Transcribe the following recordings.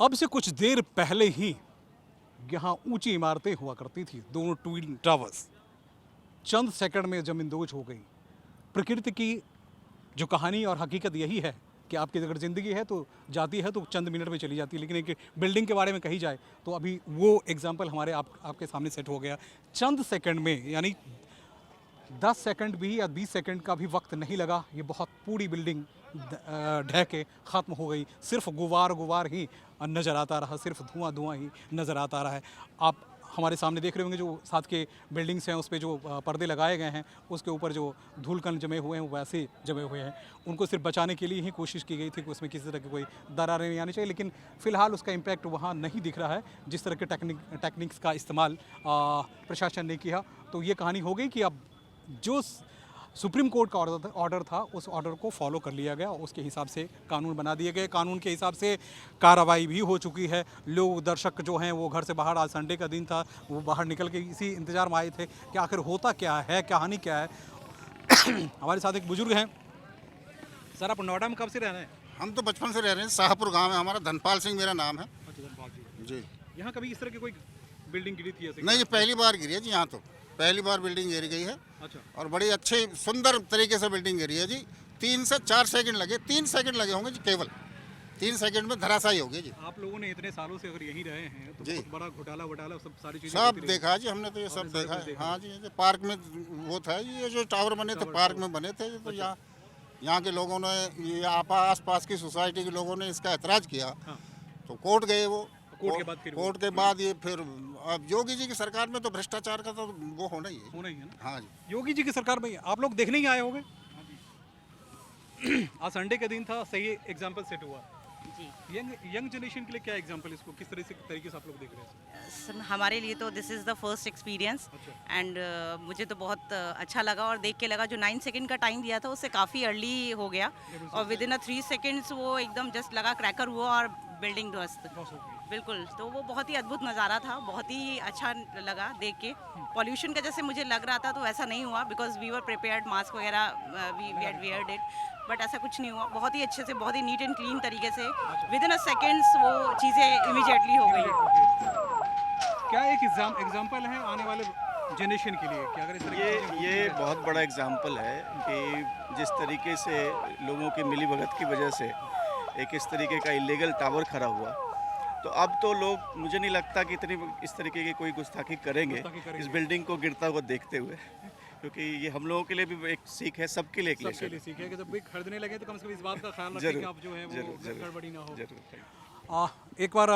अब से कुछ देर पहले ही यहाँ ऊंची इमारतें हुआ करती थी, दोनों ट्विन टावर्स। चंद सेकंड में जमींदोज हो गई। प्रकृति की जो कहानी और हकीकत यही है कि आपकी अगर ज़िंदगी है तो जाती है तो चंद मिनट में चली जाती है, लेकिन एक बिल्डिंग के बारे में कही जाए तो अभी वो एग्जाम्पल हमारे आपके सामने सेट हो गया। चंद सेकंड में, यानी 10 सेकंड भी या 20 सेकंड का भी वक्त नहीं लगा, ये बहुत पूरी बिल्डिंग ढह के ख़त्म हो गई। सिर्फ गुबार ही नज़र आता रहा, सिर्फ धुआं ही नज़र आता रहा है। आप हमारे सामने देख रहे होंगे जो साथ के बिल्डिंग्स हैं उस पर जो पर्दे लगाए गए हैं, उसके ऊपर जो धूलकण जमे हुए हैं वो वैसे जमे हुए हैं। उनको सिर्फ बचाने के लिए ही कोशिश की गई थी कि उसमें किसी तरह की कोई दरारें नहीं आनी चाहिए, लेकिन फ़िलहाल उसका इम्पैक्ट वहाँ नहीं दिख रहा है। जिस तरह के टेक्निक्स का इस्तेमाल प्रशासन ने किया, तो ये कहानी हो गई कि अब जो सुप्रीम कोर्ट का ऑर्डर था उस ऑर्डर को फॉलो कर लिया गया, उसके हिसाब से कानून बना दिए गए। कानून के हिसाब से कार्रवाई भी हो चुकी है। लोग, दर्शक जो हैं वो घर से बाहर, आज संडे का दिन था, वो बाहर निकल के इसी इंतज़ार में आए थे कि आखिर होता क्या है, कहानी क्या है। हमारे साथ एक बुजुर्ग हैं। सर, आप नोएडा में कब से रह रहे हैं? हम तो बचपन से रह रहे हैं। शाहपुर गांव है हमारा। धनपाल सिंह मेरा नाम है जी। यहाँ कभी इस तरह की कोई बिल्डिंग गिरी थी ऐसे? नहीं, ये पहली बार गिरी है जी। यहाँ तो पहली बार बिल्डिंग गिर गई है। अच्छा। और बड़ी अच्छे सुंदर तरीके से बिल्डिंग गिरी है जी। 3 से 4 सेकंड लगे, 3 सेकंड लगे होंगे जी, केवल 3 सेकंड में धराशायी हो गई जी। आप लोगों ने इतने सालों से अगर यहीं रहे हैं तो जी। बहुत बड़ा घोटाला सब सारी चीजें सब होती रही। देखा जी हमने, तो ये सब देखा है। हाँ जी, ये पार्क में वो था, ये जो टावर बने थे पार्क में बने थे। तो यहाँ के लोगों ने, ये आस पास की सोसाइटी के लोगों ने इसका एतराज़ किया। हाँ। तो कोर्ट गए वो। कोर्ट के बाद कोर्ट के बाद ये फिर अब योगी जी की सरकार में तो भ्रष्टाचार का तो वो होना ही है ना। हाँ जी। योगी जी की सरकार में आप लोग देखने ही आए होंगे। आज संडे का दिन था, सही एग्जांपल सेट हुआ जी। यंग जनरेशन के लिए। क्या एग्जांपल, इसको किस तरीके से आप लोग देख रहे हैं? हमारे लिए तो this is the first experience and मुझे तो बहुत अच्छा लगा और देख के लगा जो 9 सेकंड का टाइम दिया था उससे काफ़ी अर्ली हो गया और विद इन 3 सेकंड्स वो एकदम जस्ट लगा क्रैकर हुआ और बिल्डिंग ध्वस्त। बिल्कुल, तो वो बहुत ही अद्भुत नज़ारा था, बहुत ही अच्छा लगा देख के। पॉल्यूशन का जैसे मुझे लग रहा था तो ऐसा नहीं हुआ, because we were prepared, mask वगैरह we had weared it, but ऐसा कुछ नहीं हुआ। बहुत ही अच्छे से, बहुत ही नीट एंड क्लीन तरीके से विद इन अ सेकेंड्स वो चीज़ें इमीडिएटली हो गई। क्या एक एग्जाम्पल है आने वाले जनरेशन के लिए कि अगर इस तरह ये बहुत बड़ा एग्जाम्पल है कि जिस तरीके से लोगों की मिलीभगत की वजह से एक इस तरीके का इलीगल टावर खड़ा हुआ, तो अब तो लोग, मुझे नहीं लगता कि इतनी इस तरीके की कोई गुस्ताखी करेंगे इस बिल्डिंग को गिरता हुआ देखते हुए, क्योंकि ये हम लोगों के लिए भी एक सीख है, सबके लिए एक सबके लिए सीख है कि जब भी खरीदने लगे तो कम से कम इस बात का ख्याल रखें कि आप जो है वो गड़बड़ी ना हो। एक बार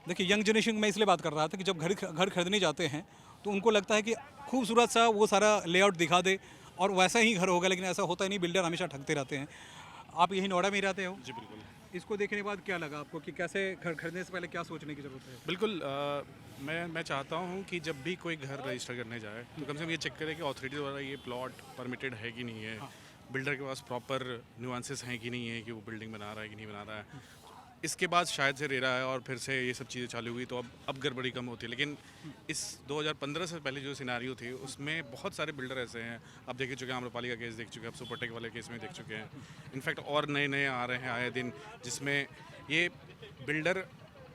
देखिए, यंग जनरेशन में इसलिए बात कर रहा था कि जब घर खरीदने जाते हैं तो उनको लगता है कि खूबसूरत सा वो सारा लेआउट दिखा दे और वैसा ही घर होगा, लेकिन ऐसा होता ही नहीं। बिल्डर हमेशा ठगते रहते हैं। आप यही नोएडा में ही रहते हो? जी बिल्कुल। इसको देखने के बाद क्या लगा आपको कि कैसे घर खरीदने से पहले क्या सोचने की ज़रूरत है? बिल्कुल, मैं चाहता हूँ कि जब भी कोई घर रजिस्टर करने जाए तो कम से कम ये चेक करें कि अथॉरिटी द्वारा ये प्लॉट परमिटेड है कि नहीं है। बिल्डर के पास प्रॉपर नुआंसेस हैं कि नहीं है कि वो बिल्डिंग बना रहा है कि नहीं बना रहा है। इसके बाद शायद से रेरा है और फिर से ये सब चीज़ें चालू हुई तो अब गड़बड़ी कम होती है। लेकिन इस 2015 से पहले जो सिनारियो थे उसमें बहुत सारे बिल्डर ऐसे हैं, अब देख चुके हैं, आम्रपाली का केस देख चुके हैं, अब सुपरटेक वाले केस में देख चुके हैं। इनफैक्ट और नए आ रहे हैं आए दिन, जिसमें ये बिल्डर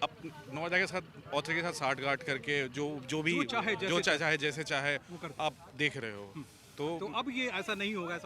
अब नोएडा के साथ ऑथर के साथ साठ गांठ करके जो भी चाहे जैसे चाहे आप देख रहे हो। तो अब ये ऐसा नहीं होगा,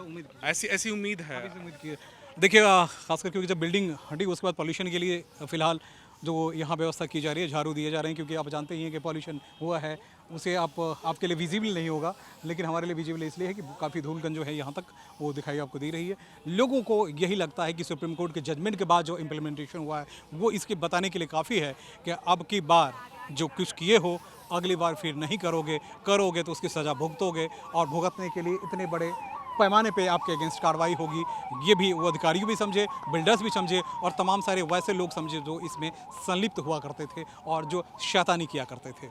ऐसी उम्मीद है। देखिए, खासकर क्योंकि जब बिल्डिंग हटी उसके बाद पॉल्यूशन के लिए फ़िलहाल जो यहाँ व्यवस्था की जा रही है, झाड़ू दिए जा रहे हैं, क्योंकि आप जानते ही हैं कि पॉल्यूशन हुआ है, उसे आपके लिए विजिबल नहीं होगा, लेकिन हमारे लिए विजिबल इसलिए है कि काफ़ी धूलकण जो है यहाँ तक वो दिखाई आपको दे रही है। लोगों को यही लगता है कि सुप्रीम कोर्ट के जजमेंट के बाद जो इम्प्लीमेंटेशन हुआ है वो इसके बताने के लिए काफ़ी है कि अब की बार जो कुछ किए हो अगली बार फिर नहीं करोगे तो उसकी सज़ा भुगतोगे, और भुगतने के लिए इतने बड़े पैमाने पे आपके अगेंस्ट कार्रवाई होगी। ये भी वो अधिकारी भी समझे, बिल्डर्स भी समझे और तमाम सारे वैसे लोग समझे जो इसमें संलिप्त हुआ करते थे और जो शैतानी किया करते थे।